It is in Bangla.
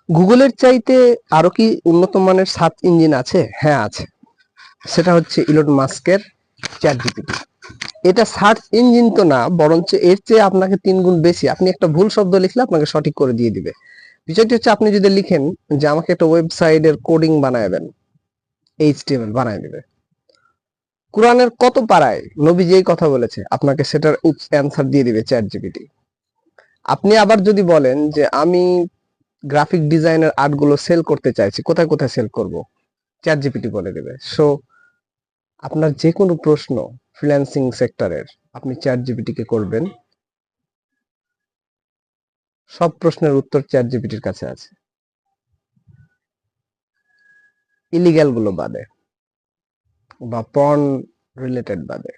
গুগলের চাইতে আরো কি উন্নত মানের সার্চ ইঞ্জিন আছে? হ্যাঁ আছে। সেটা হচ্ছে ইলন মাস্কের চ্যাট জিপিটি। এটা সার্চ ইঞ্জিন তো না, বরঞ্চ এর চেয়ে আপনাকে 3 গুণ বেশি। আপনি একটা ভুল শব্দ লিখলে আপনাকে সঠিক করে দিয়ে দিবে। বিষয়টি হচ্ছে, আপনি যদি লিখেন যে আমাকে একটা ওয়েবসাইটের কোডিং বানায় দেন, এইচটিএমএল বানায় দিবে। কোরআনের কত পারায় নবীজি এই কথা বলেছে, আপনাকে সেটার অ্যান্সার দিয়ে দিবে চ্যাট জিপিটি। আপনি আবার যদি বলেন যে আমি গ্রাফিক ডিজাইনের আর্ট গুলো সেল করতে চাইছি, কোথায় কোথায় সেল করব, চ্যাট জিপিটি বলে দেবে। সো আপনার যে কোনো প্রশ্ন ফ্রিল্যান্সিং সেক্টরের, আপনি চ্যাট জিপিটি কে করবেন, সব প্রশ্নের উত্তর চ্যাট জিপিটির কাছে আছে, ইলিগ্যাল গুলো বাদে বা পর্ন রিলেটেড বাদে।